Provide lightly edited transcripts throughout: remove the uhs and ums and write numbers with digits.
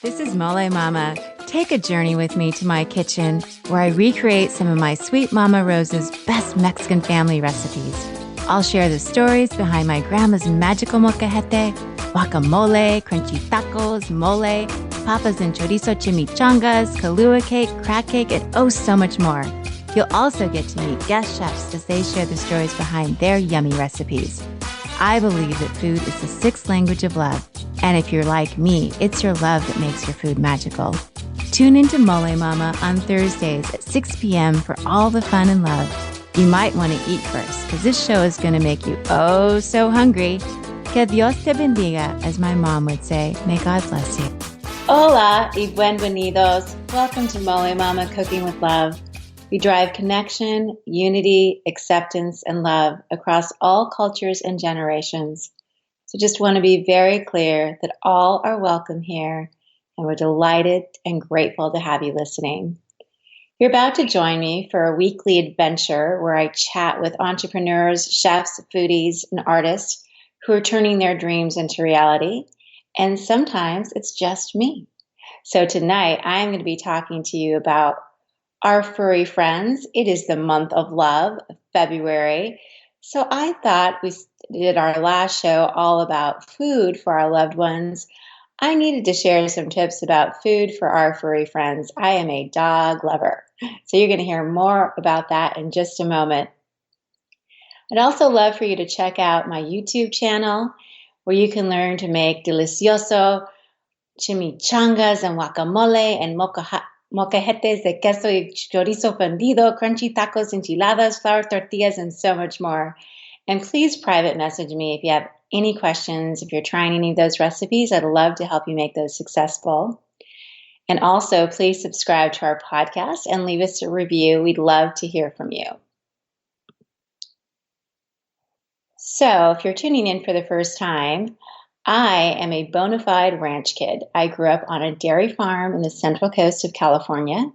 This is Molé Mama. Take a journey with me to my kitchen where I recreate some of my sweet Mama Rosa's best Mexican family recipes. I'll share the stories behind my grandma's magical molcajete, guacamole, crunchy tacos, mole, papas and chorizo chimichangas, Kahlua cake, crack cake, and oh so much more. You'll also get to meet guest chefs as they share the stories behind their yummy recipes. I believe that food is the sixth language of love. And if you're like me, it's your love that makes your food magical. Tune into Molé Mama on Thursdays at 6 p.m. for all the fun and love. You might want to eat first, because this show is going to make you oh so hungry. Que Dios te bendiga, as my mom would say. May God bless you. Hola y bienvenidos. Welcome to Molé Mama Cooking with Love. We drive connection, unity, acceptance, and love across all cultures and generations. So just want to be very clear that all are welcome here, and we're delighted and grateful to have you listening. You're about to join me for a weekly adventure where I chat with entrepreneurs, chefs, foodies, and artists who are turning their dreams into reality. And sometimes it's just me. So tonight I'm going to be talking to you about our furry friends. It is the month of love, February. So I thought we did our last show all about food for our loved ones. I needed to share some tips about food for our furry friends. I am a dog lover. So you're going to hear more about that in just a moment. I'd also love for you to check out my YouTube channel where you can learn to make delicioso chimichangas and guacamole and molcajetes de queso y chorizo fundido, crunchy tacos, enchiladas, flour tortillas, and so much more. And please private message me if you have any questions. If you're trying any of those recipes, I'd love to help you make those successful. And also, please subscribe to our podcast and leave us a review. We'd love to hear from you. So if you're tuning in for the first time, I am a bona fide ranch kid. I grew up on a dairy farm in the central coast of California.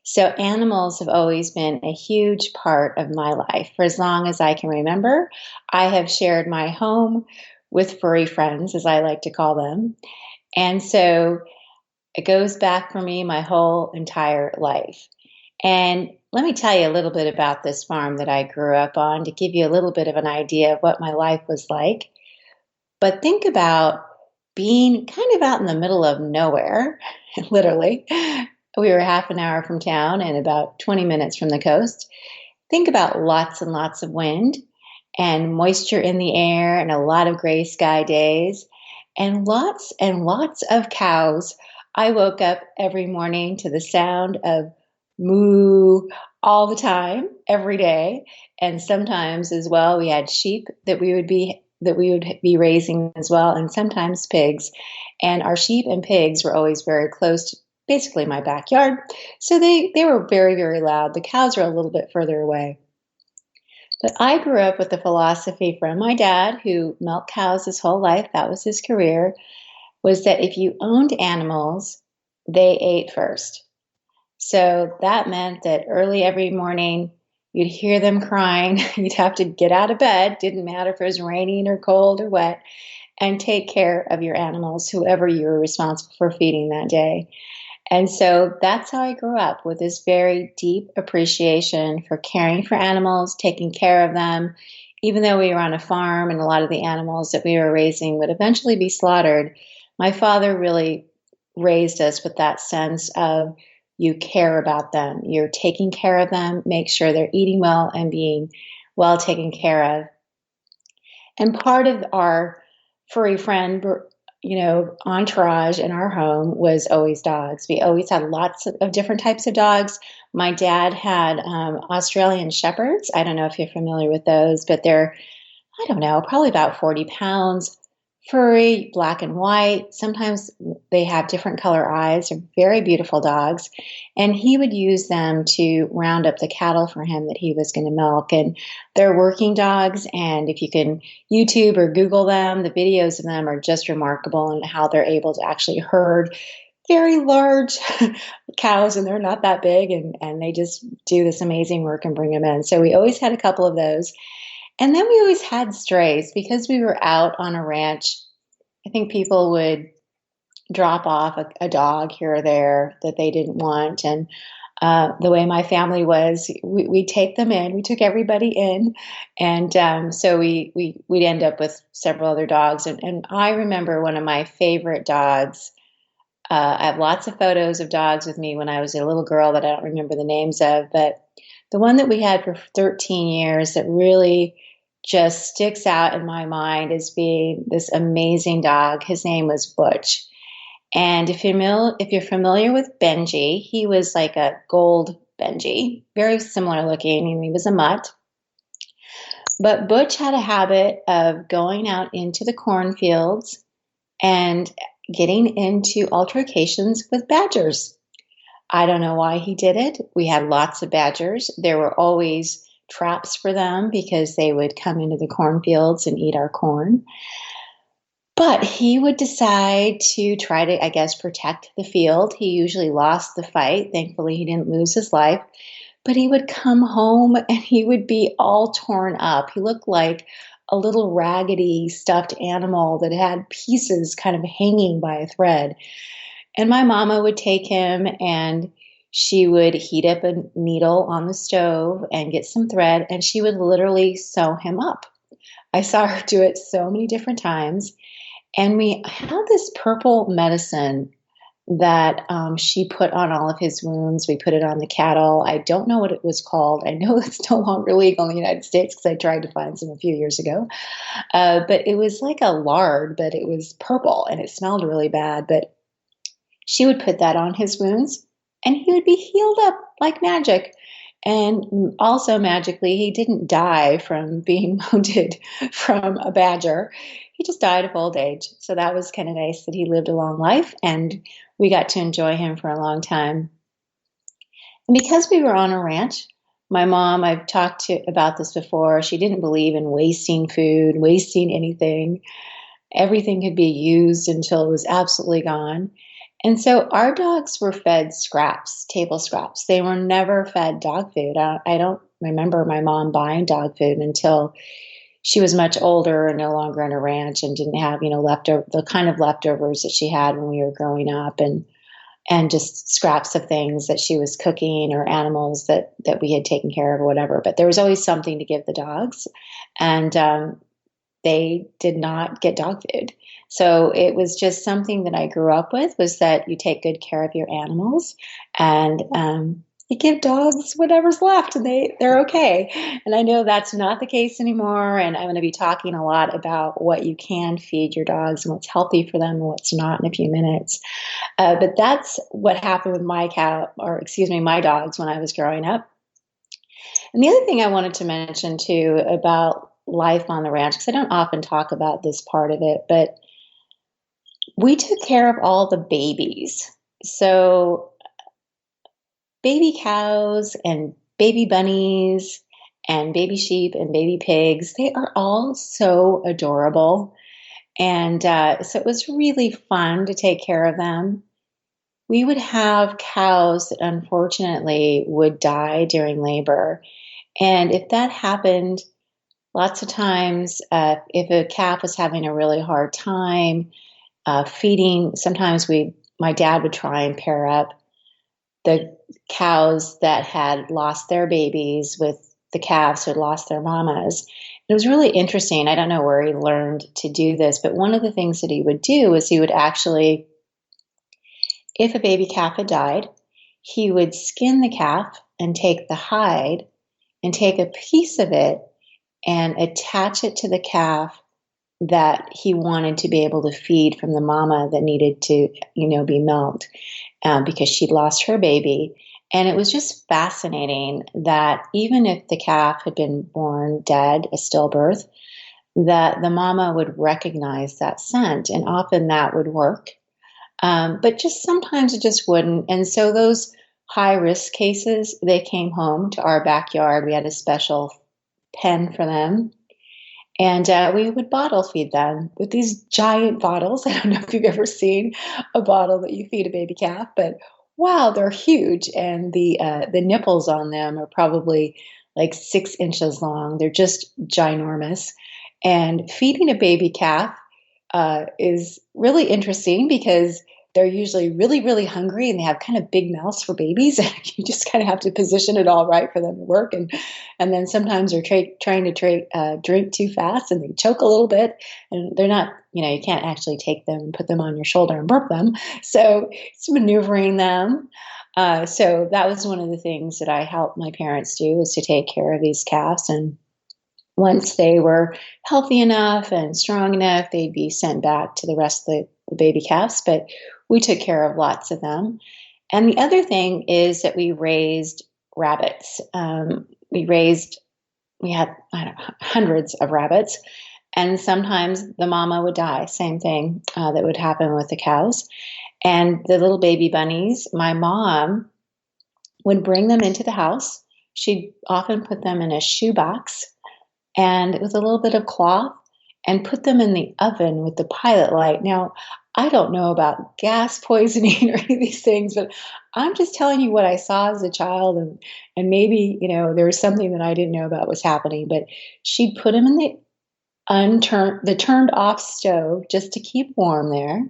So animals have always been a huge part of my life. For as long as I can remember, I have shared my home with furry friends, as I like to call them. And so it goes back for me my whole entire life. And let me tell you a little bit about this farm that I grew up on to give you a little bit of an idea of what my life was like. But think about being kind of out in the middle of nowhere, literally. We were half an hour from town and about 20 minutes from the coast. Think about lots and lots of wind and moisture in the air and a lot of gray sky days and lots of cows. I woke up every morning to the sound of moo all the time, every day. And sometimes as well, we had sheep that we would be raising as well, and sometimes pigs. And our sheep and pigs were always very close to basically my backyard. So they were very, very loud. The cows were a little bit further away. But I grew up with the philosophy from my dad, who milked cows his whole life, that was his career, was that if you owned animals, they ate first. So that meant that early every morning, you'd hear them crying. You'd have to get out of bed. Didn't matter if it was raining or cold or wet, and take care of your animals, whoever you were responsible for feeding that day. And so that's how I grew up, with this very deep appreciation for caring for animals, taking care of them. Even though we were on a farm and a lot of the animals that we were raising would eventually be slaughtered, my father really raised us with that sense of you care about them, you're taking care of them, make sure they're eating well and being well taken care of. And part of our furry friend, entourage in our home was always dogs. We always had lots of different types of dogs. My dad had Australian Shepherds. I don't know if you're familiar with those, but they're, probably about 40 pounds. Furry, black and white. Sometimes they have different color eyes. They're very beautiful dogs. And he would use them to round up the cattle for him that he was going to milk. And they're working dogs. And if you can YouTube or Google them, the videos of them are just remarkable in how they're able to actually herd very large cows. And they're not that big. And they just do this amazing work and bring them in. So we always had a couple of those. And then we always had strays because we were out on a ranch. I think people would drop off a dog here or there that they didn't want. And the way my family was, we take them in. We took everybody in, and so we'd end up with several other dogs. And I remember one of my favorite dogs. I have lots of photos of dogs with me when I was a little girl that I don't remember the names of, but the one that we had for 13 years that really just sticks out in my mind as being this amazing dog. His name was Butch. And if you're familiar with Benji, he was like a gold Benji, very similar looking, and he was a mutt. But Butch had a habit of going out into the cornfields and getting into altercations with badgers. I don't know why he did it. We had lots of badgers. There were always traps for them because they would come into the cornfields and eat our corn. But he would decide to try to, I guess, protect the field. He usually lost the fight. Thankfully, he didn't lose his life. But he would come home and he would be all torn up. He looked like a little raggedy stuffed animal that had pieces kind of hanging by a thread. And my mama would take him and she would heat up a needle on the stove and get some thread and she would literally sew him up. I saw her do it so many different times. And we had this purple medicine that she put on all of his wounds. We put it on the cattle. I don't know what it was called. I know it's no longer legal in the United States because I tried to find some a few years ago. But it was like a lard, but it was purple and it smelled really bad. But she would put that on his wounds and he would be healed up like magic. And also magically, he didn't die from being wounded from a badger. He just died of old age. So that was kind of nice that he lived a long life and we got to enjoy him for a long time. And because we were on a ranch, my mom, I've talked to about this before, she didn't believe in wasting food, wasting anything. Everything could be used until it was absolutely gone. And so our dogs were fed scraps, table scraps. They were never fed dog food. I don't remember my mom buying dog food until she was much older and no longer on a ranch and didn't have, leftover the kind of leftovers that she had when we were growing up and just scraps of things that she was cooking or animals that we had taken care of or whatever. But there was always something to give the dogs. And they did not get dog food. So it was just something that I grew up with was that you take good care of your animals and you give dogs whatever's left and they're okay. And I know that's not the case anymore. And I'm going to be talking a lot about what you can feed your dogs and what's healthy for them and what's not in a few minutes. But that's what happened with my dogs when I was growing up. And the other thing I wanted to mention too about life on the ranch, because I don't often talk about this part of it, but we took care of all the babies. So baby cows and baby bunnies and baby sheep and baby pigs, they are all so adorable. And so it was really fun to take care of them. We would have cows that unfortunately would die during labor. And if that happened, lots of times, if a calf was having a really hard time feeding, sometimes my dad would try and pair up the cows that had lost their babies with the calves who had lost their mamas. It was really interesting. I don't know where he learned to do this, but one of the things that he would do is he would actually, if a baby calf had died, he would skin the calf and take the hide and take a piece of it and attach it to the calf that he wanted to be able to feed from the mama that needed to, be milked because she'd lost her baby. And it was just fascinating that even if the calf had been born dead, a stillbirth, that the mama would recognize that scent. And often that would work. But just sometimes it just wouldn't. And so those high risk cases, they came home to our backyard. We had a special pen for them. And we would bottle feed them with these giant bottles. I don't know if you've ever seen a bottle that you feed a baby calf, but wow, they're huge. And the nipples on them are probably like 6 inches long. They're just ginormous. And feeding a baby calf is really interesting because they're usually really, really hungry, and they have kind of big mouths for babies. You just kind of have to position it all right for them to work. And then sometimes they're trying to drink too fast, and they choke a little bit, and they're not, you can't actually take them and put them on your shoulder and burp them. So it's maneuvering them. So that was one of the things that I helped my parents do, was to take care of these calves. And once they were healthy enough and strong enough, they'd be sent back to the rest of the baby calves. But we took care of lots of them. And the other thing is that we raised rabbits. We had, I don't know, hundreds of rabbits. And sometimes the mama would die. Same thing that would happen with the cows. And the little baby bunnies, my mom would bring them into the house. She'd often put them in a shoebox and with a little bit of cloth and put them in the oven with the pilot light. Now, I don't know about gas poisoning or any of these things, but I'm just telling you what I saw as a child, and maybe, there was something that I didn't know about was happening, but she'd put them in the turned off stove just to keep warm there.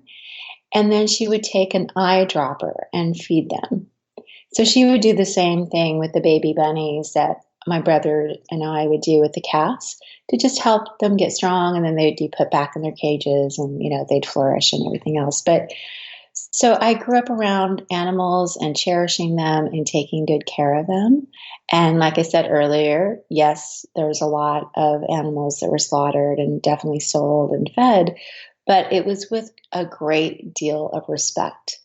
And then she would take an eyedropper and feed them. So she would do the same thing with the baby bunnies that my brother and I would do with the cats, to just help them get strong, and then they'd be put back in their cages, and they'd flourish and everything else. But so I grew up around animals and cherishing them and taking good care of them. And like I said earlier, yes, there's a lot of animals that were slaughtered and definitely sold and fed, but it was with a great deal of respect,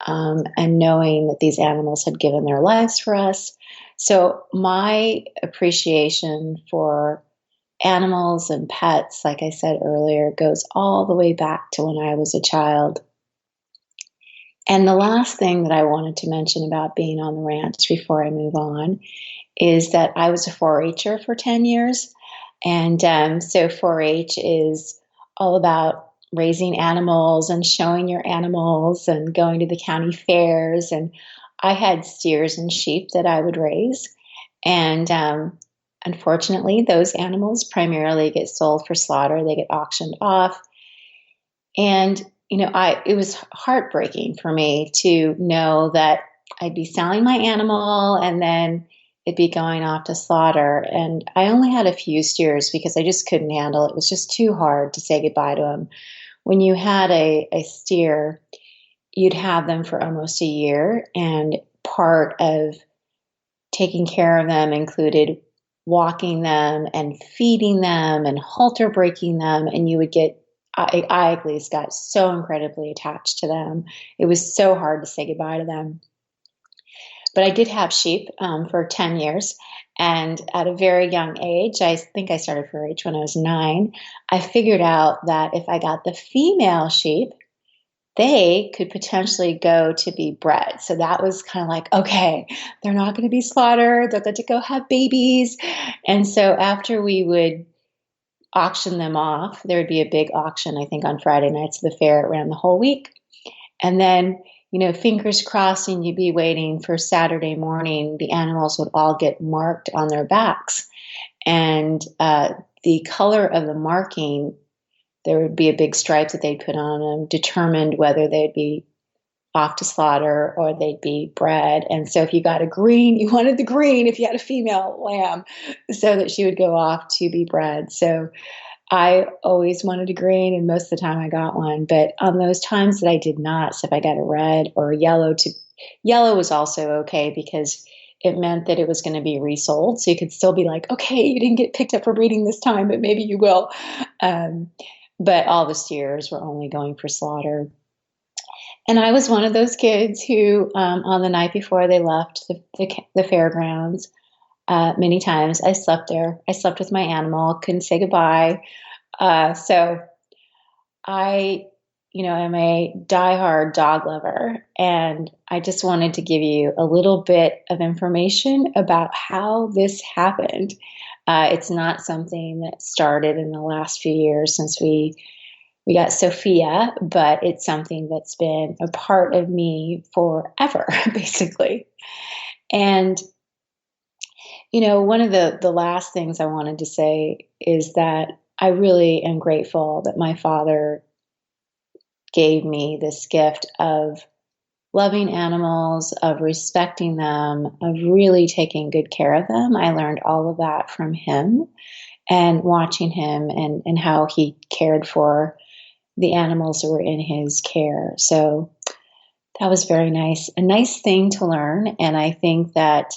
and knowing that these animals had given their lives for us. So my appreciation for animals and pets, like I said earlier, goes all the way back to when I was a child. And the last thing that I wanted to mention about being on the ranch before I move on is that I was a 4-H'er for 10 years. And so 4-H is all about raising animals and showing your animals and going to the county fairs. And I had steers and sheep that I would raise. And unfortunately, those animals primarily get sold for slaughter. They get auctioned off. And, it was heartbreaking for me to know that I'd be selling my animal and then it'd be going off to slaughter. And I only had a few steers because I just couldn't handle it. It was just too hard to say goodbye to them. When you had a steer, you'd have them for almost a year. And part of taking care of them included walking them and feeding them and halter breaking them. And you would get, I at least got so incredibly attached to them. It was so hard to say goodbye to them. But I did have sheep for 10 years. And at a very young age, I think I started 4-H when I was 9, I figured out that if I got the female sheep, they could potentially go to be bred. So that was kind of like, okay, they're not going to be slaughtered. They're going to go have babies. And so after we would auction them off, there would be a big auction, I think on Friday nights at the fair. It ran the whole week. And then, fingers crossed, and you'd be waiting for Saturday morning, the animals would all get marked on their backs. And the color of the marking, there would be a big stripe that they'd put on them, determined whether they'd be off to slaughter or they'd be bred. And so if you got a green, you wanted the green if you had a female lamb, so that she would go off to be bred. So I always wanted a green, and most of the time I got one. But on those times that I did not, so if I got a red or a yellow, yellow was also okay because it meant that it was going to be resold. So you could still be like, okay, you didn't get picked up for breeding this time, but maybe you will. But all the steers were only going for slaughter. And I was one of those kids who, on the night before they left the fairgrounds, many times I slept there. I slept with my animal, couldn't say goodbye. So I, am a diehard dog lover, and I just wanted to give you a little bit of information about how this happened. It's not something that started in the last few years since we got Sophia, but it's something that's been a part of me forever, basically. And, one of the last things I wanted to say is that I really am grateful that my father gave me this gift of loving animals, of respecting them, of really taking good care of them. I learned all of that from him and watching him and how he cared for the animals that were in his care. So that was very nice, a nice thing to learn. And I think that,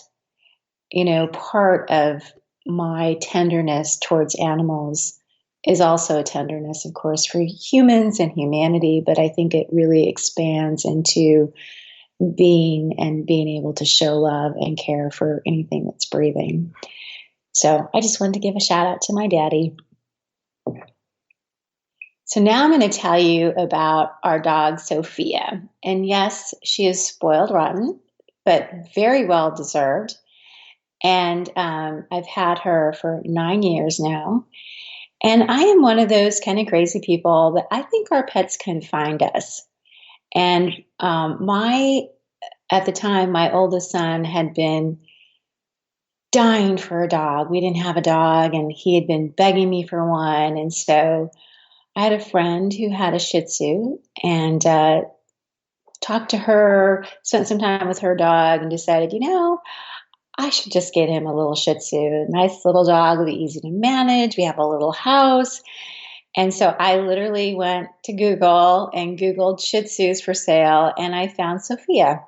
part of my tenderness towards animals is also a tenderness, of course, for humans and humanity, but I think it really expands into being able to show love and care for anything that's breathing. So I just wanted to give a shout out to my daddy. So now I'm going to tell you about our dog, Sophia. And yes, she is spoiled rotten, but very well deserved. And I've had her for 9 years now. And I am one of those kind of crazy people that I think our pets can find us. And at the time, my oldest son had been dying for a dog. We didn't have a dog, and he had been begging me for one. And so I had a friend who had a Shih Tzu, and talked to her, spent some time with her dog, and decided, I should just get him a little Shih Tzu. A nice little dog, will be easy to manage. We have a little house. And so I literally went to Google and Googled Shih Tzus for sale, and I found Sophia.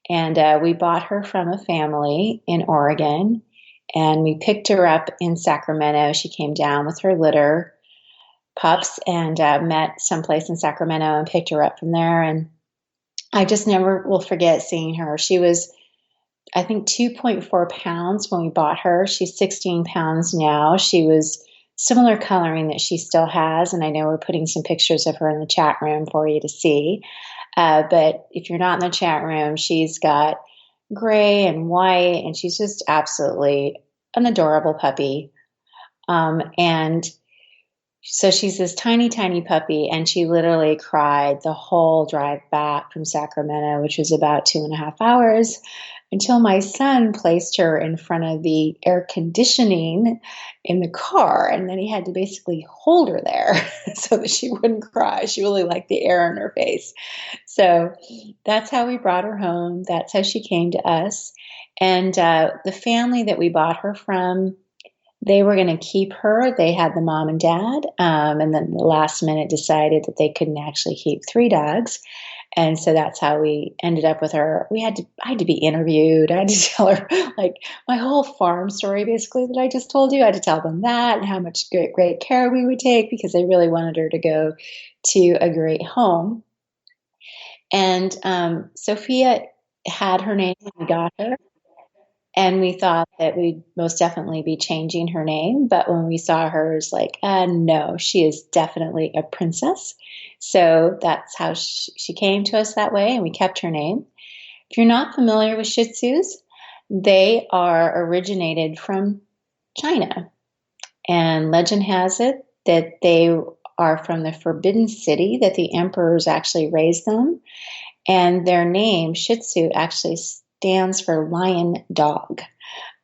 And we bought her from a family in Oregon, and we picked her up in Sacramento. She came down with her litter pups and met someplace in Sacramento and picked her up from there. And I just never will forget seeing her. She was, I think, 2.4 pounds when we bought her. She's 16 pounds now. She was similar coloring that she still has, and I know we're putting some pictures of her in the chat room for you to see. But if you're not in the chat room, she's got gray and white, and she's just absolutely an adorable puppy. And so she's this tiny, tiny puppy, and she literally cried the whole drive back from Sacramento, which was about 2.5 hours, until my son placed her in front of the air conditioning in the car. And then he had to basically hold her there so that she wouldn't cry. She really liked the air in her face. So that's how we brought her home. That's how she came to us. And the family that we bought her from, they were going to keep her. They had the mom and dad. And then the last minute decided that they couldn't actually keep 3 dogs. And so that's how we ended up with her. I had to be interviewed. I had to tell her like my whole farm story, basically, that I just told you. I had to tell them that and how much great care we would take, because they really wanted her to go to a great home. And Sophia had her name when we got her. And we thought that we'd most definitely be changing her name. But when we saw her, it was like, no, she is definitely a princess. So that's how she came to us that way, and we kept her name. If you're not familiar with Shih Tzus, they are originated from China. And legend has it that they are from the Forbidden City, that the emperors actually raised them. And their name, Shih Tzu, actually stands for lion dog.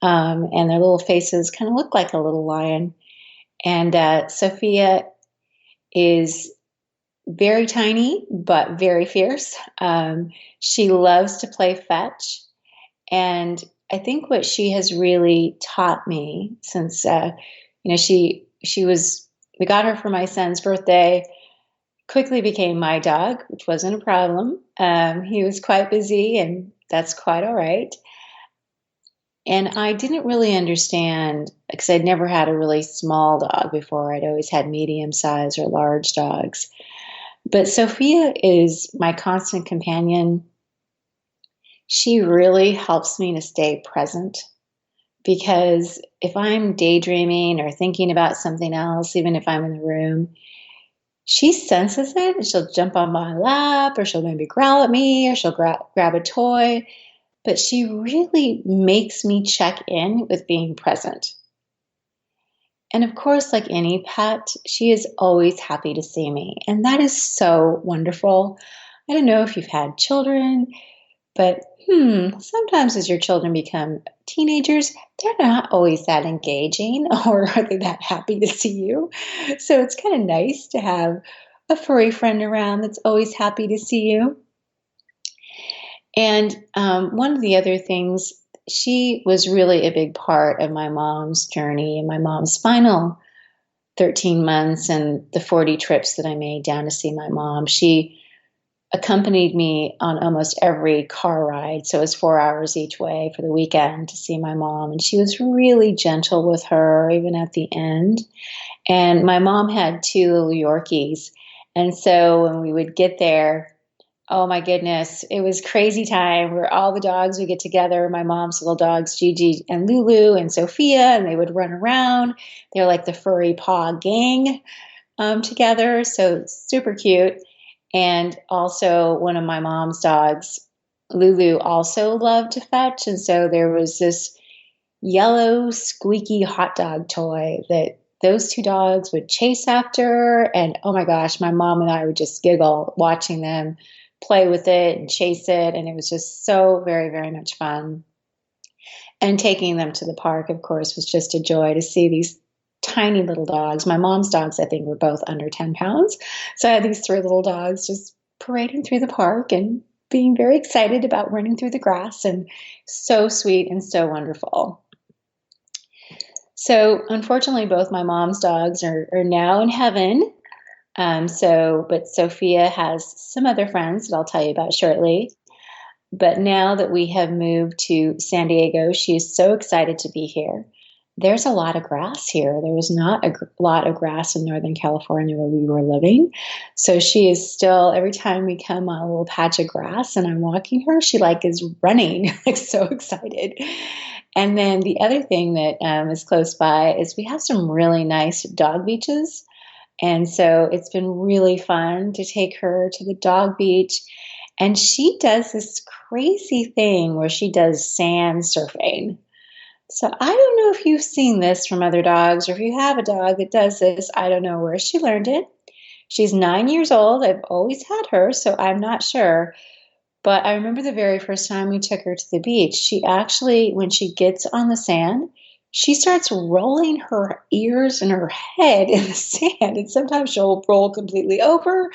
And their little faces kind of look like a little lion. And Sophia is very tiny, but very fierce. She loves to play fetch. And I think what she has really taught me since, we got her for my son's birthday, quickly became my dog, which wasn't a problem. He was quite busy, and that's quite all right. And I didn't really understand, because I'd never had a really small dog before. I'd always had medium size or large dogs. But Sophia is my constant companion. She really helps me to stay present, because if I'm daydreaming or thinking about something else, even if I'm in the room, she senses it, and she'll jump on my lap, or she'll maybe growl at me, or she'll grab a toy. But she really makes me check in with being present. And of course, like any pet, she is always happy to see me. And that is so wonderful. I don't know if you've had children, but sometimes as your children become teenagers, they're not always that engaging, or are they that happy to see you. So it's kind of nice to have a furry friend around that's always happy to see you. And one of the other things, she was really a big part of my mom's journey and my mom's final 13 months and the 40 trips that I made down to see my mom. She accompanied me on almost every car ride. So it was 4 hours each way for the weekend to see my mom. And she was really gentle with her, even at the end. And my mom had two little Yorkies. And so when we would get there, oh my goodness, it was crazy time where all the dogs would get together. My mom's little dogs, Gigi and Lulu and Sophia, and they would run around. They're like the furry paw gang together. So super cute. And also, one of my mom's dogs, Lulu, also loved to fetch. And so there was this yellow, squeaky hot dog toy that those two dogs would chase after. And oh my gosh, my mom and I would just giggle watching them play with it and chase it. And it was just so very, very much fun. And taking them to the park, of course, was just a joy to see these tiny little dogs. My mom's dogs, I think, were both under 10 pounds. So I had these three little dogs just parading through the park and being very excited about running through the grass, and so sweet and so wonderful. So unfortunately, both my mom's dogs are now in heaven. But Sophia has some other friends that I'll tell you about shortly. But now that we have moved to San Diego, she is so excited to be here. There's a lot of grass here. There was not a lot of grass in Northern California where we were living. So she is still, every time we come on a little patch of grass and I'm walking her, she is running, so excited. And then the other thing that is close by is we have some really nice dog beaches. And so it's been really fun to take her to the dog beach. And she does this crazy thing where she does sand surfing. So I don't know if you've seen this from other dogs, or if you have a dog that does this. I don't know where she learned it. She's 9 years old. I've always had her, so I'm not sure. But I remember the very first time we took her to the beach, she actually, when she gets on the sand, she starts rolling her ears and her head in the sand. And sometimes she'll roll completely over.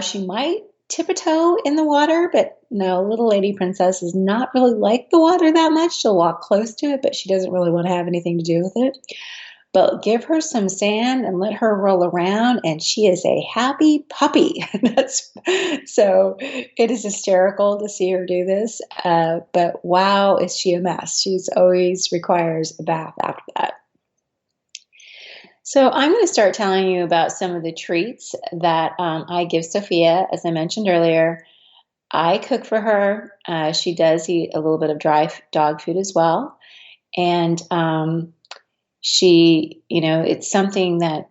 She might tip a toe in the water, but no, little lady princess is not really like the water that much. She'll walk close to it, but she doesn't really want to have anything to do with it. But give her some sand and let her roll around, and she is a happy puppy. So it is hysterical to see her do this. But wow, is she a mess? She's always requires a bath after that. So I'm going to start telling you about some of the treats that I give Sophia. As I mentioned earlier, I cook for her. She does eat a little bit of dry dog food as well. And it's something that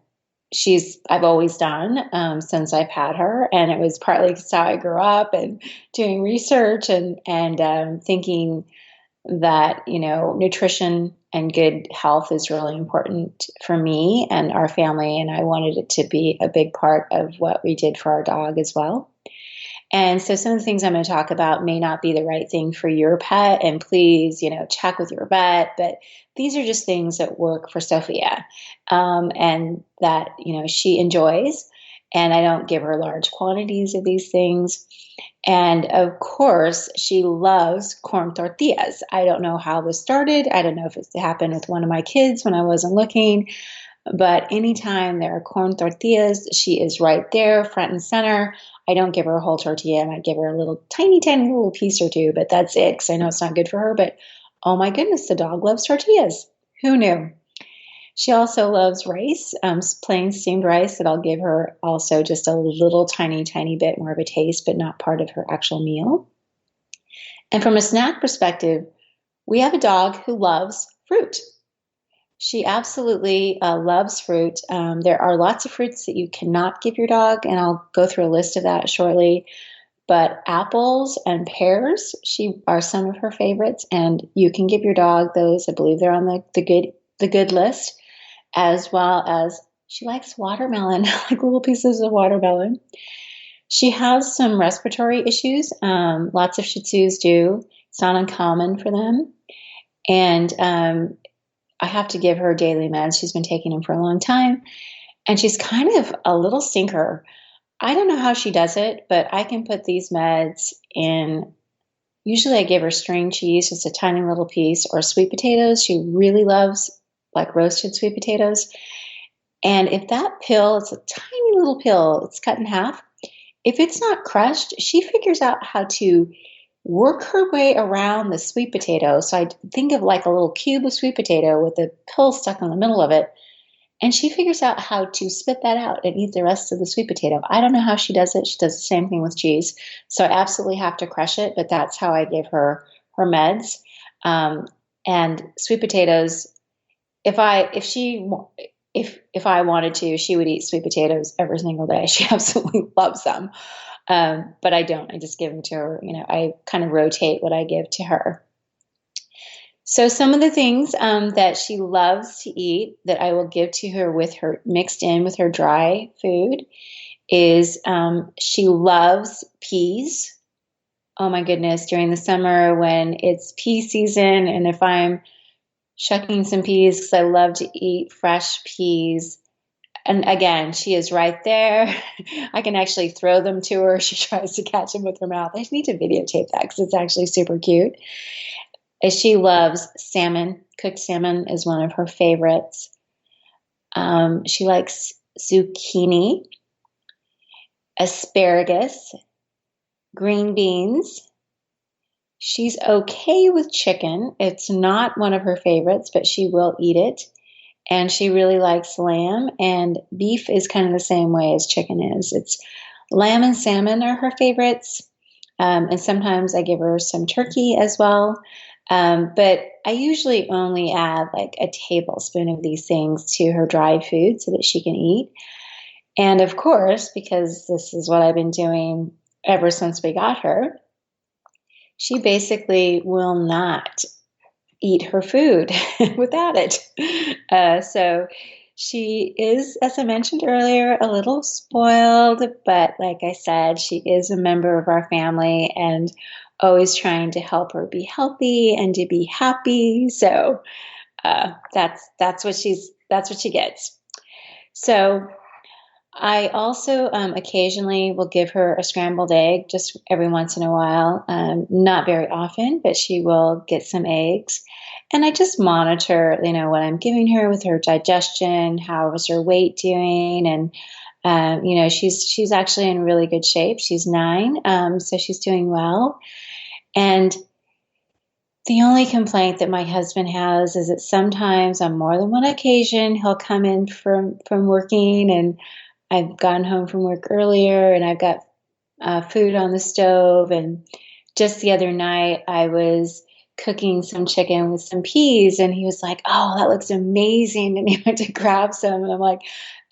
I've always done since I've had her. And it was partly because how I grew up and doing research and thinking that, nutrition and good health is really important for me and our family. And I wanted it to be a big part of what we did for our dog as well. And so some of the things I'm going to talk about may not be the right thing for your pet. And please, check with your vet. But these are just things that work for Sophia and that, she enjoys. And I don't give her large quantities of these things. And of course, she loves corn tortillas. I don't know how this started. I don't know if it happened with one of my kids when I wasn't looking. But anytime there are corn tortillas, she is right there, front and center. I don't give her a whole tortilla. I might give her a little tiny, tiny little piece or two, but that's it because I know it's not good for her. But oh my goodness, the dog loves tortillas. Who knew? She also loves rice, plain steamed rice that I'll give her also just a little tiny, tiny bit more of a taste, but not part of her actual meal. And from a snack perspective, we have a dog who loves fruit. She absolutely loves fruit. There are lots of fruits that you cannot give your dog, and I'll go through a list of that shortly. But apples and pears, are some of her favorites, and you can give your dog those. I believe they're on the good list, as well as she likes watermelon, like little pieces of watermelon. She has some respiratory issues. Lots of Shih Tzus do. It's not uncommon for them. And I have to give her daily meds. She's been taking them for a long time. And she's kind of a little stinker. I don't know how she does it, but I can put these meds in. Usually I give her string cheese, just a tiny little piece, or sweet potatoes. She really loves like roasted sweet potatoes. And if that pill, it's a tiny little pill, it's cut in half. If it's not crushed, she figures out how to work her way around the sweet potato. So I think of like a little cube of sweet potato with a pill stuck in the middle of it. And she figures out how to spit that out and eat the rest of the sweet potato. I don't know how she does it. She does the same thing with cheese. So I absolutely have to crush it, but that's how I give her her meds. And sweet potatoes, if I wanted to, she would eat sweet potatoes every single day. She absolutely loves them. But I don't. I just give them to her. I kind of rotate what I give to her. So some of the things that she loves to eat that I will give to her with her mixed in with her dry food is she loves peas. Oh my goodness, during the summer when it's pea season, and if I'm shucking some peas, because I love to eat fresh peas. And again, she is right there. I can actually throw them to her. She tries to catch them with her mouth. I need to videotape that because it's actually super cute. She loves salmon. Cooked salmon is one of her favorites. She likes zucchini, asparagus, green beans. She's okay with chicken. It's not one of her favorites, but she will eat it. And she really likes lamb, and beef is kind of the same way as chicken is. It's lamb and salmon are her favorites. And sometimes I give her some turkey as well. But I usually only add like a tablespoon of these things to her dried food so that she can eat. And of course, because this is what I've been doing ever since we got her, she basically will not eat her food without it. So she is, as I mentioned earlier, a little spoiled, but like I said, she is a member of our family and always trying to help her be healthy and to be happy. So that's what she gets. So I also occasionally will give her a scrambled egg just every once in a while. Not very often, but she will get some eggs. And I just monitor, what I'm giving her with her digestion, how is her weight doing, and she's actually in really good shape. She's 9, so she's doing well. And the only complaint that my husband has is that sometimes on more than one occasion he'll come in from working, and I've gone home from work earlier and I've got food on the stove. And just the other night I was cooking some chicken with some peas, and he was like, "Oh, that looks amazing." And he went to grab some, and I'm like,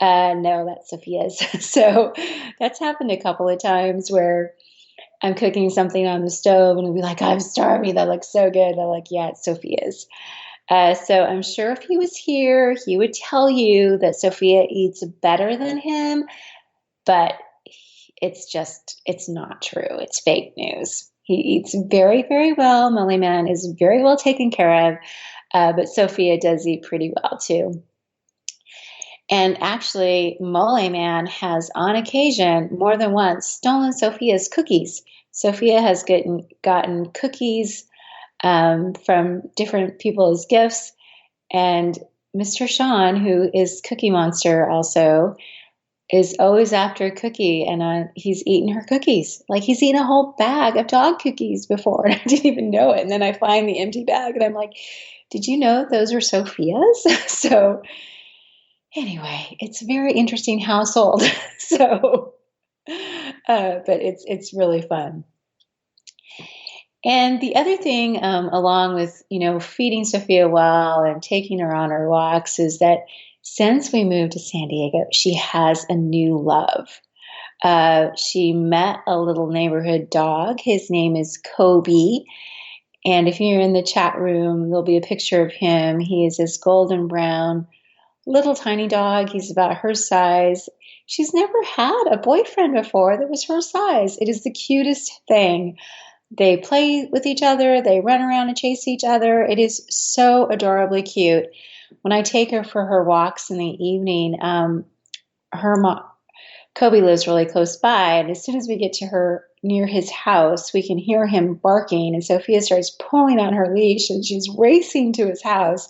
no, that's Sophia's. So that's happened a couple of times where I'm cooking something on the stove and he'll be like, "I'm starving. That looks so good." I'm like, "Yeah, it's Sophia's." So I'm sure if he was here, he would tell you that Sophia eats better than him, but it's not true. It's fake news. He eats very, very well. Molé Man is very well taken care of, but Sophia does eat pretty well too. And actually, Molé Man has on occasion, more than once, stolen Sophia's cookies. Sophia has gotten cookies from different people as gifts. And Mr. Sean, who is Cookie Monster also, is always after a cookie, and he's eaten her cookies. Like he's eaten a whole bag of dog cookies before, and I didn't even know it. And then I find the empty bag, and I'm like, "Did you know those are Sophia's?" So anyway, it's a very interesting household. So, but it's really fun. And the other thing, along with, feeding Sophia well and taking her on her walks, is that since we moved to San Diego, she has a new love. She met a little neighborhood dog. His name is Kobe. And if you're in the chat room, there'll be a picture of him. He is this golden brown, little tiny dog. He's about her size. She's never had a boyfriend before that was her size. It is the cutest thing. They play with each other. They run around and chase each other. It is so adorably cute. When I take her for her walks in the evening, her mom, Kobe lives really close by, and as soon as we get to her near his house, we can hear him barking, and Sophia starts pulling on her leash, and she's racing to his house.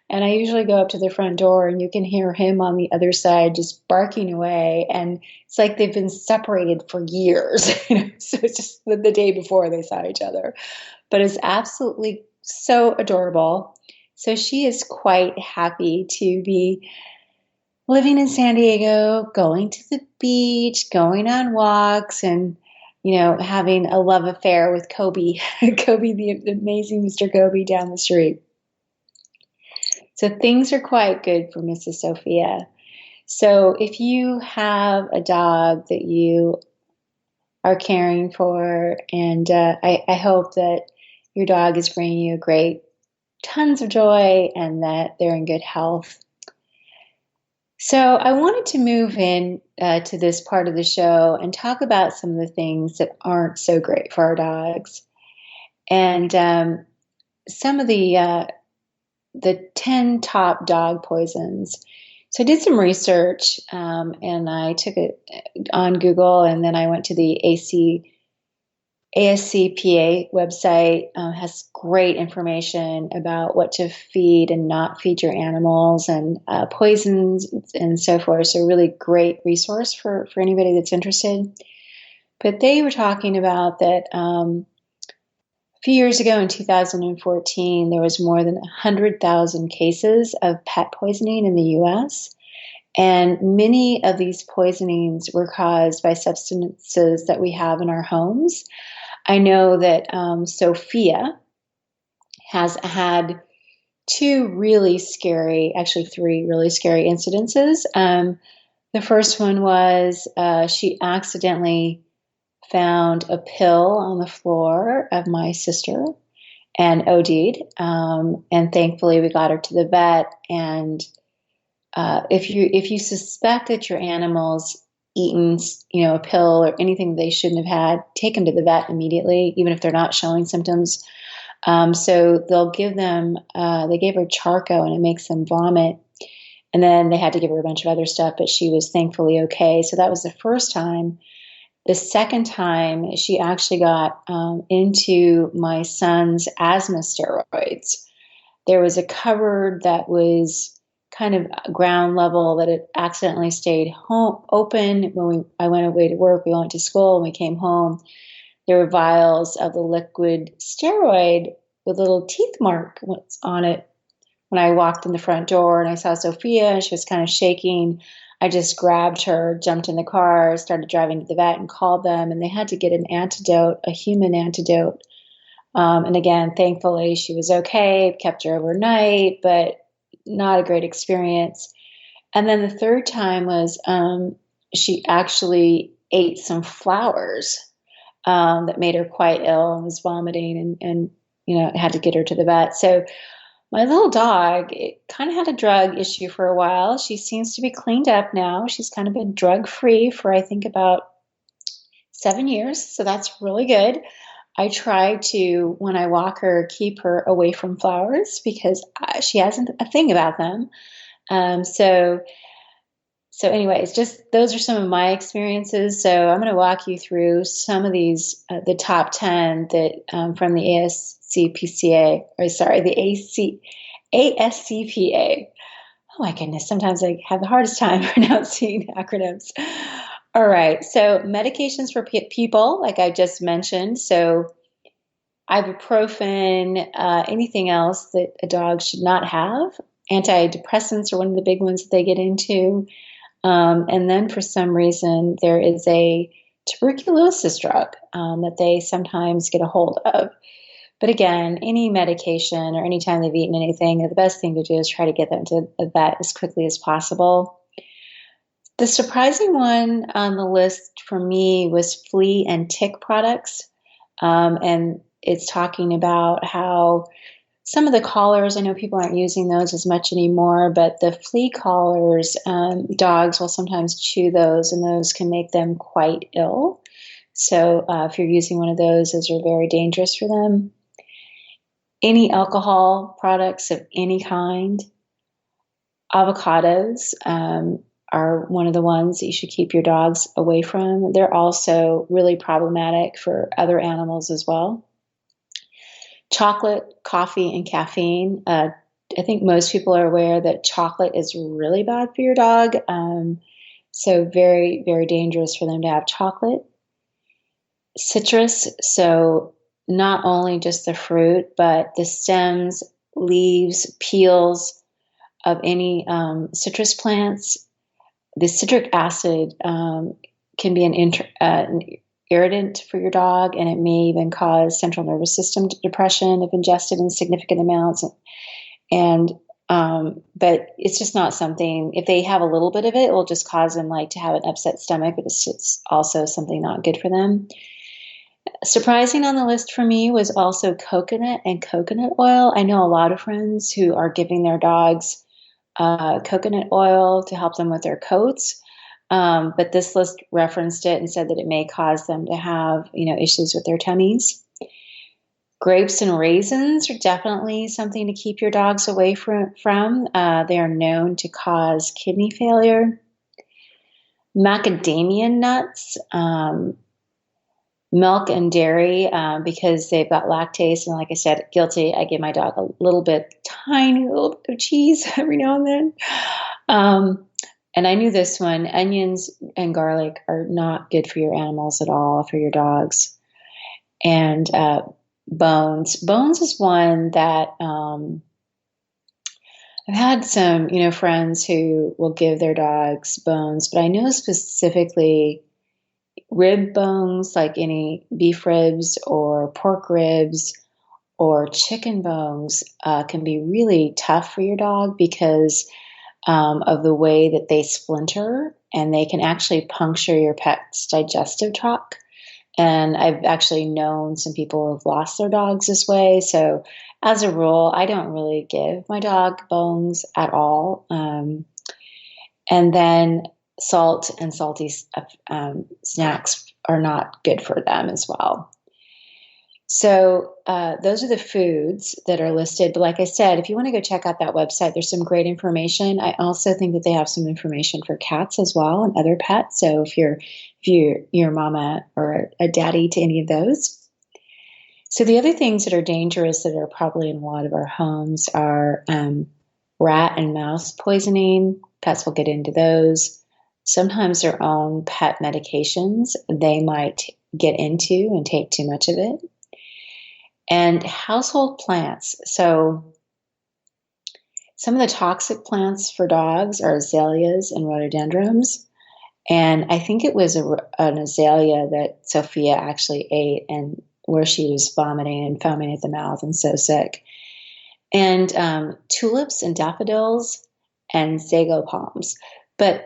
And I usually go up to the front door, and you can hear him on the other side just barking away, and it's like they've been separated for years. So it's just the day before they saw each other, but it's absolutely so adorable. So she is quite happy to be living in San Diego, going to the beach, going on walks, and having a love affair with Kobe, Kobe, the amazing Mr. Kobe down the street. So things are quite good for Mrs. Sophia. So if you have a dog that you are caring for, and I hope that your dog is bringing you tons of joy, and that they're in good health. So I wanted to move in to this part of the show and talk about some of the things that aren't so great for our dogs, and some of the 10 top dog poisons. So I did some research, and I took it on Google, and then I went to the ASCPA website. Has great information about what to feed and not feed your animals, and poisons and so forth. So really great resource for anybody that's interested. But they were talking about that a few years ago in 2014, there was more than 100,000 cases of pet poisoning in the U.S., and many of these poisonings were caused by substances that we have in our homes. I know that Sophia has had three really scary incidences. The first one was she accidentally found a pill on the floor of my sister and OD'd. And thankfully we got her to the vet. And if you suspect that your animal's eaten, a pill or anything they shouldn't have had, take them to the vet immediately, even if they're not showing symptoms. So they'll give them, they gave her Charco, and it makes them vomit. And then they had to give her a bunch of other stuff, but she was thankfully okay. So that was the first time. The second time, she actually got into my son's asthma steroids. There was a cupboard that was kind of ground level that it accidentally stayed open when I went away to work. We went to school and we came home. There were vials of the liquid steroid with little teeth mark on it. When I walked in the front door and I saw Sophia and she was kind of shaking, I just grabbed her, jumped in the car, started driving to the vet and called them, and they had to get an antidote, a human antidote. And again, thankfully she was okay, kept her overnight, but not a great experience. And then the third time was she actually ate some flowers that made her quite ill and was vomiting, and had to get her to the vet. So my little dog, it kind of had a drug issue for a while. She seems to be cleaned up now. She's kind of been drug free for, I think, about 7 years. So that's really good. I try to, when I walk her, keep her away from flowers because she has a thing about them. So anyways, just those are some of my experiences. So I'm going to walk you through some of these, the top 10 that from the ASCPA. Oh my goodness, sometimes I have the hardest time pronouncing acronyms. All right, so medications for people, like I just mentioned. So ibuprofen, anything else that a dog should not have. Antidepressants are one of the big ones that they get into. And then for some reason, there is a tuberculosis drug that they sometimes get a hold of. But again, any medication or anytime they've eaten anything, the best thing to do is try to get them to a vet as quickly as possible. The surprising one on the list for me was flea and tick products. And it's talking about how some of the collars, I know people aren't using those as much anymore, but the flea collars, dogs will sometimes chew those, and those can make them quite ill. So if you're using one of those are very dangerous for them. Any alcohol products of any kind, avocados, are one of the ones that you should keep your dogs away from. They're also really problematic for other animals as well. Chocolate, coffee, and caffeine. I think most people are aware that chocolate is really bad for your dog. So very, very dangerous for them to have chocolate. Citrus, so not only just the fruit, but the stems, leaves, peels of any citrus plants. The citric acid can be an irritant for your dog, and it may even cause central nervous system depression if ingested in significant amounts. And but it's just not something. If they have a little bit of it, it will just cause them like to have an upset stomach, but it's also something not good for them. Surprising on the list for me was also coconut and coconut oil. I know a lot of friends who are giving their dogs coconut oil to help them with their coats. But this list referenced it and said that it may cause them to have, issues with their tummies. Grapes and raisins are definitely something to keep your dogs away from. They are known to cause kidney failure. Macadamia nuts, milk and dairy, because they've got lactase. And like I said, guilty. I give my dog a tiny little bit of cheese every now and then. And I knew this one, onions and garlic are not good for your animals at all, for your dogs. And bones. Bones is one that I've had some, friends who will give their dogs bones, but I know specifically rib bones, like any beef ribs or pork ribs or chicken bones, can be really tough for your dog because of the way that they splinter, and they can actually puncture your pet's digestive tract. And I've actually known some people who have lost their dogs this way. So as a rule, I don't really give my dog bones at all. And then salt and salty snacks are not good for them as well. So those are the foods that are listed. But like I said, if you want to go check out that website, there's some great information. I also think that they have some information for cats as well and other pets. So if you're a mama or a daddy to any of those. So the other things that are dangerous that are probably in a lot of our homes are rat and mouse poisoning. Pets will get into those. Sometimes their own pet medications they might get into and take too much of it. And household plants. So some of the toxic plants for dogs are azaleas and rhododendrons. And I think it was an azalea that Sophia actually ate, and where she was vomiting and foaming at the mouth and so sick. And tulips and daffodils and sago palms. But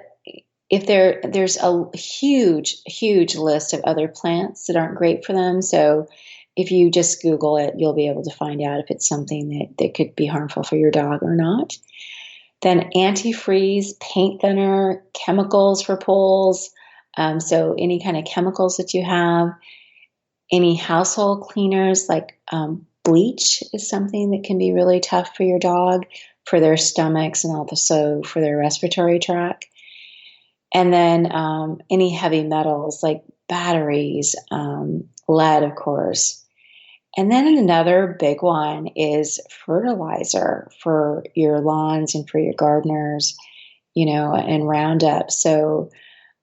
if there's a huge list of other plants that aren't great for them. So if you just Google it, you'll be able to find out if it's something that could be harmful for your dog or not. Then antifreeze, paint thinner, chemicals for poles. So any kind of chemicals that you have, any household cleaners like bleach is something that can be really tough for your dog, for their stomachs and also for their respiratory tract. And then any heavy metals like batteries, lead, of course. And then another big one is fertilizer for your lawns and for your gardeners, and Roundup. So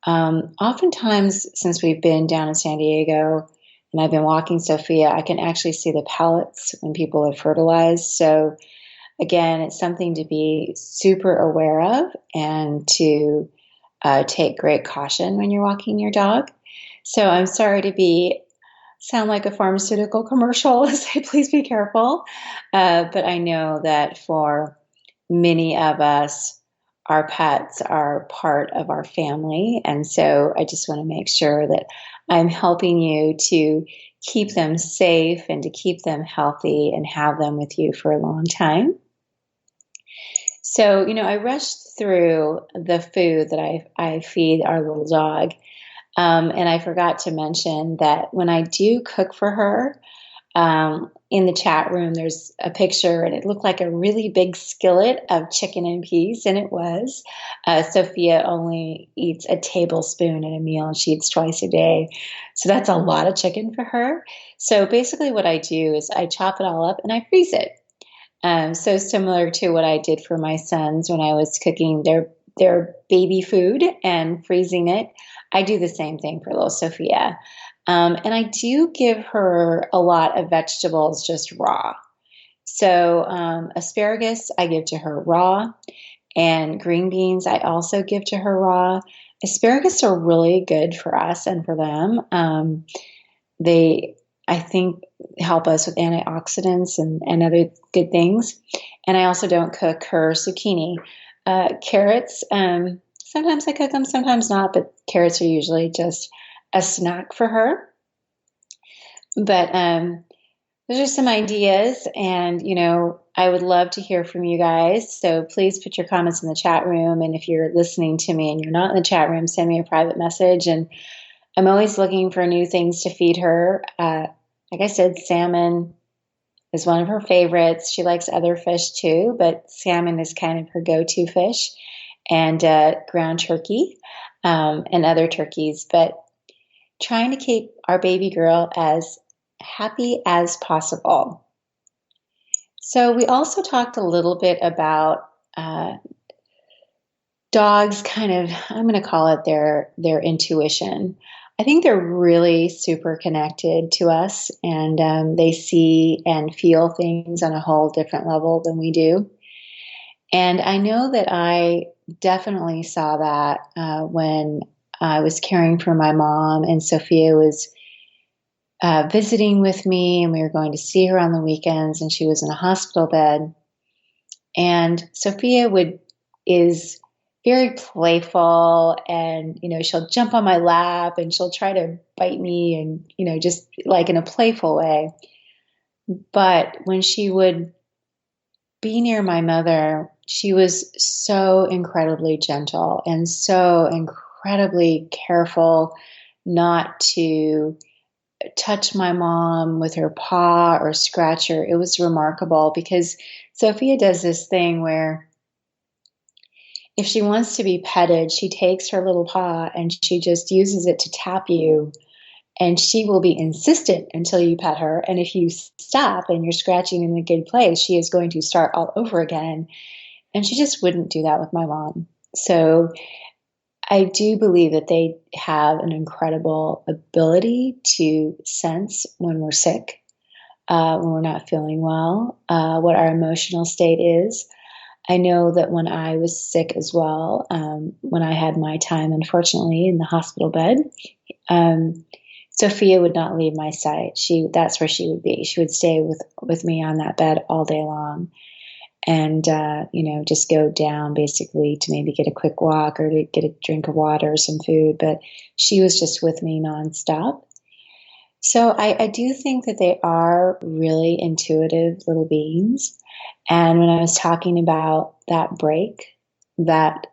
oftentimes, since we've been down in San Diego and I've been walking Sophia, I can actually see the pellets when people have fertilized. So again, it's something to be super aware of and to take great caution when you're walking your dog. So I'm sorry to sound like a pharmaceutical commercial. Say, please be careful. But I know that for many of us, our pets are part of our family. And so I just want to make sure that I'm helping you to keep them safe and to keep them healthy and have them with you for a long time. So, I rushed through the food that I feed our little dog. And I forgot to mention that when I do cook for her, In the chat room, there's a picture, and it looked like a really big skillet of chicken and peas, and it was. Sophia only eats a tablespoon at a meal, and she eats twice a day. So that's a lot of chicken for her. So basically, what I do is I chop it all up and I freeze it. So similar to what I did for my sons when I was cooking their baby food and freezing it, I do the same thing for little Sophia. And I do give her a lot of vegetables just raw. So asparagus I give to her raw, and green beans I also give to her raw. Asparagus are really good for us and for them. They, I think, help us with antioxidants and other good things. And I also don't cook her zucchini. Carrots, sometimes I cook them, sometimes not, but carrots are usually just a snack for her. But those are some ideas, and I would love to hear from you guys. So please put your comments in the chat room, and if you're listening to me and you're not in the chat room, send me a private message. And I'm always looking for new things to feed her. Like I said, salmon is one of her favorites. She likes other fish too, but salmon is kind of her go-to fish, and ground turkey and other turkeys. But trying to keep our baby girl as happy as possible. So we also talked a little bit about dogs kind of, I'm going to call it their intuition. I think they're really super connected to us, and they see and feel things on a whole different level than we do. And I know that I definitely saw that when I was caring for my mom, and Sophia was visiting with me, and we were going to see her on the weekends, and she was in a hospital bed. And Sophia is very playful, and she'll jump on my lap and she'll try to bite me, and just like in a playful way. But when she would be near my mother, she was so incredibly gentle and so incredibly careful not to touch my mom with her paw or scratch her. It was remarkable, because Sophia does this thing where if she wants to be petted, she takes her little paw and she just uses it to tap you, and she will be insistent until you pet her. And if you stop and you're scratching in a good place, she is going to start all over again. And she just wouldn't do that with my mom. So I do believe that they have an incredible ability to sense when we're sick, when we're not feeling well, what our emotional state is. I know that when I was sick as well, when I had my time, unfortunately, in the hospital bed, Sophia would not leave my sight. That's where she would be. She would stay with me on that bed all day long, and just go down basically to maybe get a quick walk or to get a drink of water or some food. But she was just with me nonstop. So I do think that they are really intuitive little beings. And when I was talking about that break that,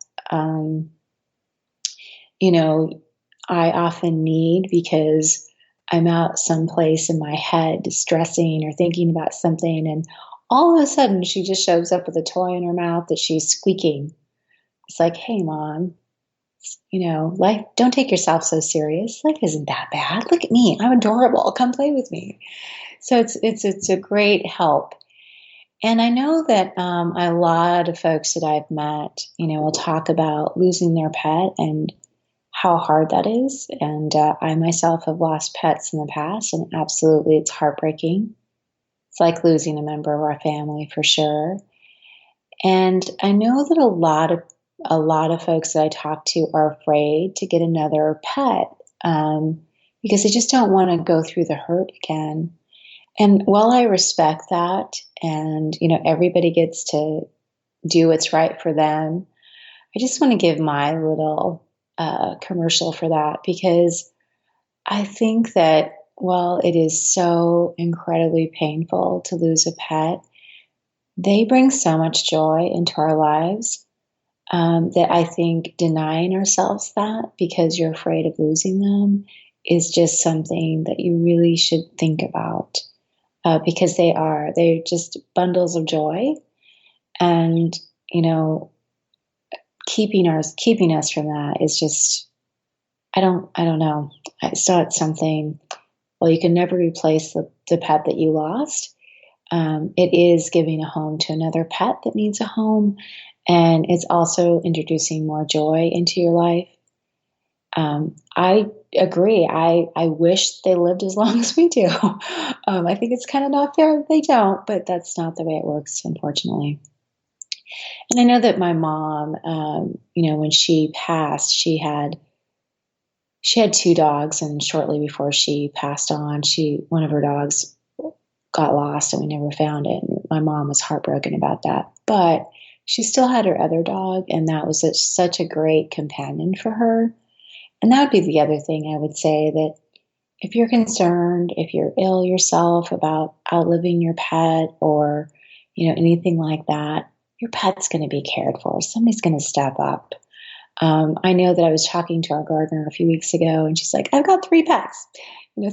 I often need because I'm out someplace in my head stressing or thinking about something, and all of a sudden she just shows up with a toy in her mouth that she's squeaking. It's like, hey, Mom, life, don't take yourself so serious. Life isn't that bad. Look at me. I'm adorable. Come play with me. So it's a great help. And I know that a lot of folks that I've met, will talk about losing their pet and how hard that is. And I myself have lost pets in the past, and absolutely it's heartbreaking. It's like losing a member of our family for sure. And I know that a lot of folks that I talk to are afraid to get another pet because they just don't want to go through the hurt again. And while I respect that, and everybody gets to do what's right for them, I just want to give my little commercial for that, because I think that while it is so incredibly painful to lose a pet, they bring so much joy into our lives that I think denying ourselves that because you're afraid of losing them is just something that you really should think about. because they're just bundles of joy. And, you know, keeping us from that is just, I don't know. I saw it something, well, you can never replace the pet that you lost. It is giving a home to another pet that needs a home. And it's also introducing more joy into your life. I agree. I wish they lived as long as we do. I think it's kind of not fair that they don't, but that's not the way it works, unfortunately. And I know that my mom, when she passed, she had two dogs, and shortly before she passed on, one of her dogs got lost and we never found it. And my mom was heartbroken about that, but she still had her other dog, and that was such a great companion for her. And that would be the other thing I would say, that if you're concerned, if you're ill yourself about outliving your pet, or, anything like that, your pet's going to be cared for. Somebody's going to step up. I know that I was talking to our gardener a few weeks ago, and she's like, I've got 3 pets,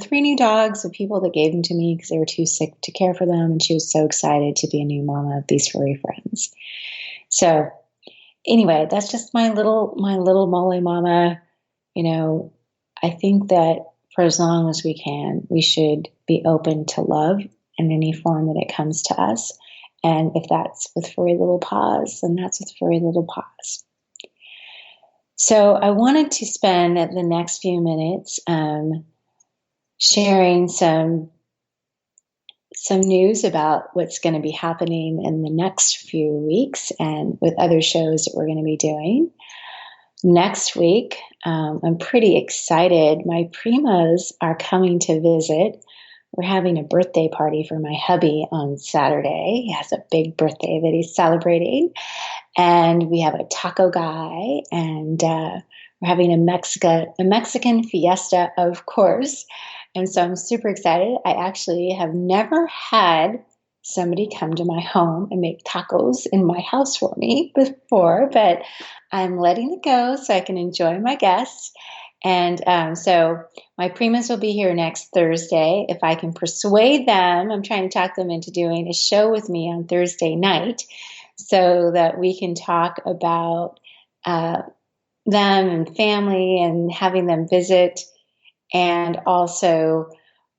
3 new dogs of people that gave them to me because they were too sick to care for them. And she was so excited to be a new mama of these furry friends. So anyway, that's just my little Molé Mama. I think that for as long as we can, we should be open to love in any form that it comes to us. And if that's with furry little paws, then that's with furry little paws. So I wanted to spend the next few minutes sharing some news about what's going to be happening in the next few weeks, and with other shows that we're going to be doing. Next week, I'm pretty excited. My primas are coming to visit. We're having a birthday party for my hubby on Saturday. He has a big birthday that he's celebrating. And we have a taco guy, and we're having a Mexican fiesta, of course. And so I'm super excited. I actually have never had somebody come to my home and make tacos in my house for me before, but I'm letting it go so I can enjoy my guests. And so my primas will be here next Thursday. If I can persuade them, I'm trying to talk them into doing a show with me on Thursday night, so that we can talk about them and family, and having them visit, and also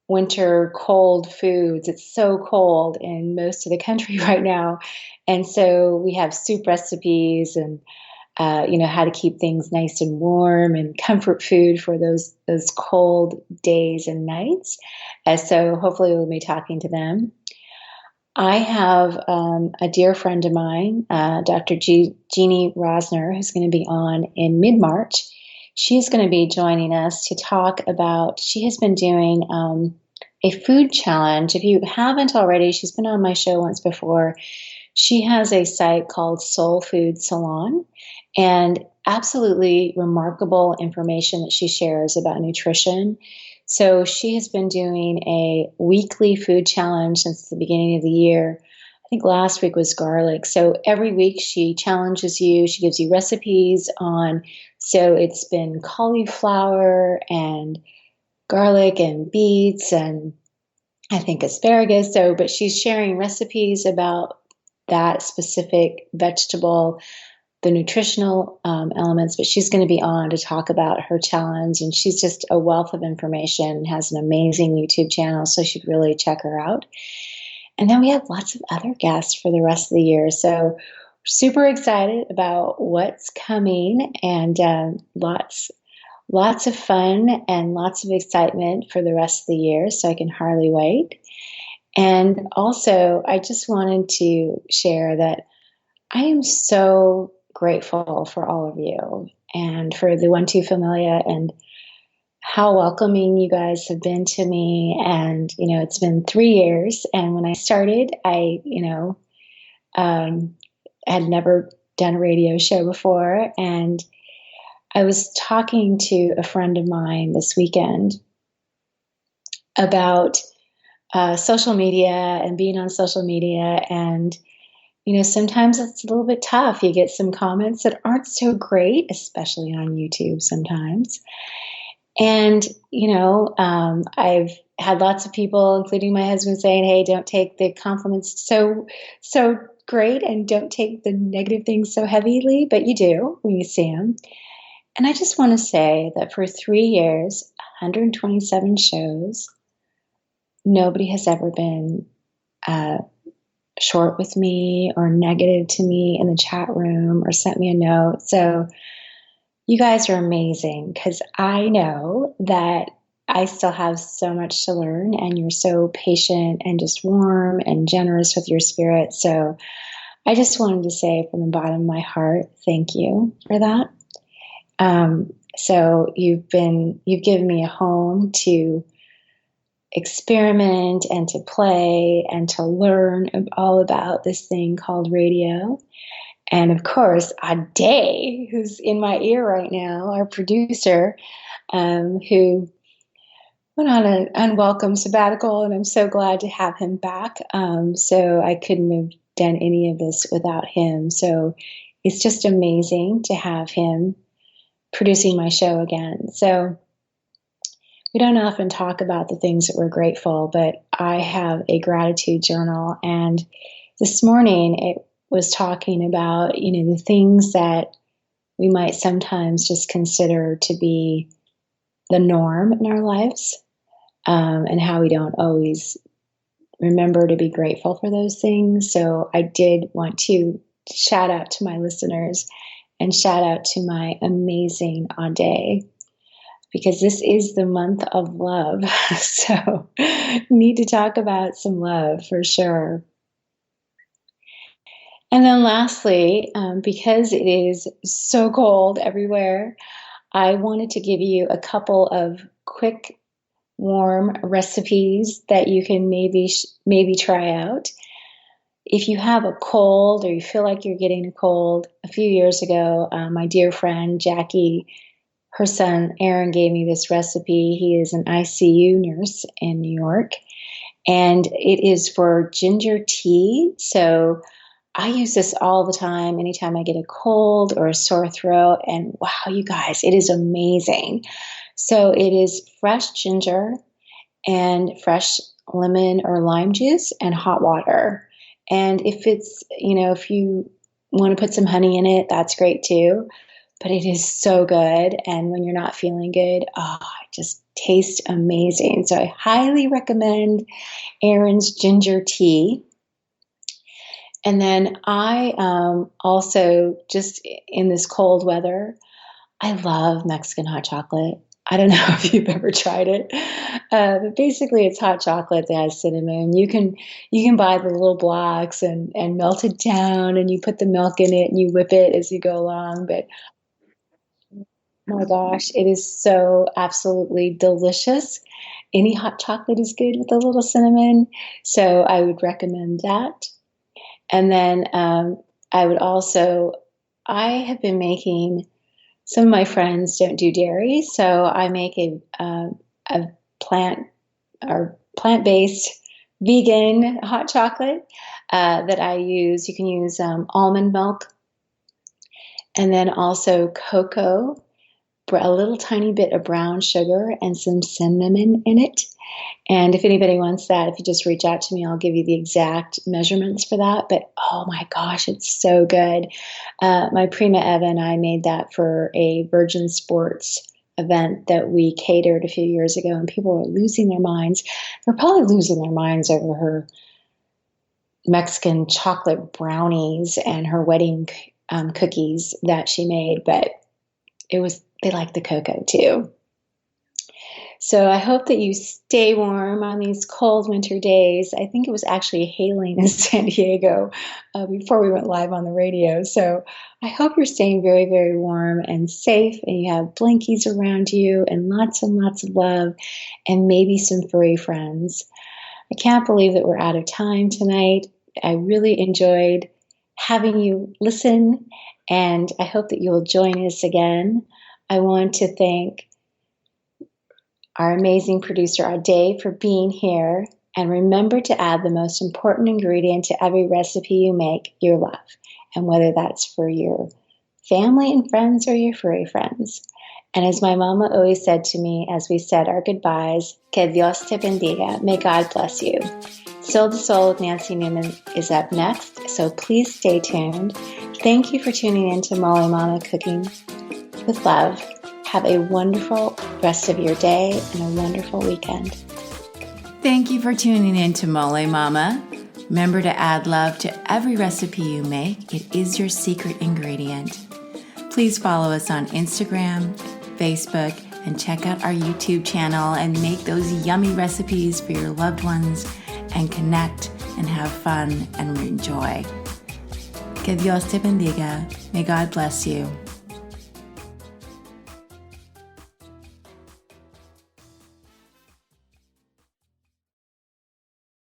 winter cold foods. It's so cold in most of the country right now. And so we have soup recipes, and how to keep things nice and warm, and comfort food for those cold days and nights. So hopefully we'll be talking to them. I have a dear friend of mine, Dr. G Jeanie Rosner, who's going to be on in mid-March. She's going to be joining us to talk about, she has been doing a food challenge. If you haven't already, she's been on my show once before. She has a site called Soul Food Salon, and absolutely remarkable information that she shares about nutrition. So she has been doing a weekly food challenge since the beginning of the year. I think last week was garlic. So every week she challenges you. She gives you recipes on, so it's been cauliflower and garlic and beets and I think asparagus. But she's sharing recipes about that specific vegetable, the nutritional elements, but she's going to be on to talk about her challenge. And she's just a wealth of information, has an amazing YouTube channel, so you should really check her out. And then we have lots of other guests for the rest of the year. So super excited about what's coming, and lots of fun and lots of excitement for the rest of the year. So I can hardly wait. And also, I just wanted to share that I am so grateful for all of you, and for the One Two Familia, and how welcoming you guys have been to me. And it's been 3 years, and when I started, I had never done a radio show before, and I was talking to a friend of mine this weekend about social media and being on social media. And sometimes it's a little bit tough. You get some comments that aren't so great, especially on YouTube sometimes. And, I've had lots of people, including my husband, saying, hey, don't take the compliments so great and don't take the negative things so heavily, but you do when you see them. And I just want to say that for 3 years, 127 shows, nobody has ever been short with me or negative to me in the chat room or sent me a note. So you guys are amazing because I know that I still have so much to learn, and you're so patient and just warm and generous with your spirit. So I just wanted to say from the bottom of my heart, thank you for that. So you've given me a home to experiment and to play and to learn all about this thing called radio. And of course, Ade, who's in my ear right now, our producer, who went on an unwelcome sabbatical, and I'm so glad to have him back. So I couldn't have done any of this without him. So it's just amazing to have him producing my show again. So we don't often talk about the things that we're grateful, but I have a gratitude journal, and this morning it was talking about, the things that we might sometimes just consider to be the norm in our lives, and how we don't always remember to be grateful for those things. So I did want to shout out to my listeners and shout out to my amazing Ade, because this is the month of love. So need to talk about some love for sure. And then lastly, because it is so cold everywhere, I wanted to give you a couple of quick, warm recipes that you can maybe try out. If you have a cold or you feel like you're getting a cold, a few years ago, my dear friend Jackie, her son Aaron, gave me this recipe. He is an ICU nurse in New York, and it is for ginger tea. So I use this all the time, anytime I get a cold or a sore throat. And wow, you guys, it is amazing. So it is fresh ginger and fresh lemon or lime juice and hot water. And if you want to put some honey in it, that's great too. But it is so good. And when you're not feeling good, it just tastes amazing. So I highly recommend Aaron's ginger tea. And then I also, just in this cold weather, I love Mexican hot chocolate. I don't know if you've ever tried it, but basically it's hot chocolate that has cinnamon. You can buy the little blocks and melt it down, and you put the milk in it and you whip it as you go along. But oh my gosh, it is so absolutely delicious. Any hot chocolate is good with a little cinnamon, so I would recommend that. And then I have been making, some of my friends don't do dairy, so I make a plant-based vegan hot chocolate that I use. You can use almond milk, and then also cocoa, a little tiny bit of brown sugar, and some cinnamon in it. And if anybody wants that, if you just reach out to me, I'll give you the exact measurements for that. But oh my gosh, it's so good. My prima Eva and I made that for a Virgin Sports event that we catered a few years ago, and people were losing their minds. They're probably losing their minds over her Mexican chocolate brownies and her wedding cookies that she made, but they liked the cocoa too. So I hope that you stay warm on these cold winter days. I think it was actually hailing in San Diego before we went live on the radio. So I hope you're staying very, very warm and safe, and you have blankies around you and lots of love, and maybe some furry friends. I can't believe that we're out of time tonight. I really enjoyed having you listen, and I hope that you'll join us again. I want to thank our amazing producer, Ade, for being here. And remember to add the most important ingredient to every recipe you make, your love. And whether that's for your family and friends or your furry friends. And as my mama always said to me as we said our goodbyes, que Dios te bendiga, may God bless you. Soul to Soul with Nancy Newman is up next, so please stay tuned. Thank you for tuning in to Molé Mama Cooking with Love. Have a wonderful rest of your day and a wonderful weekend. Thank you for tuning in to Molé Mama. Remember to add love to every recipe you make. It is your secret ingredient. Please follow us on Instagram, Facebook, and check out our YouTube channel and make those yummy recipes for your loved ones and connect and have fun and enjoy. Que Dios te bendiga. May God bless you.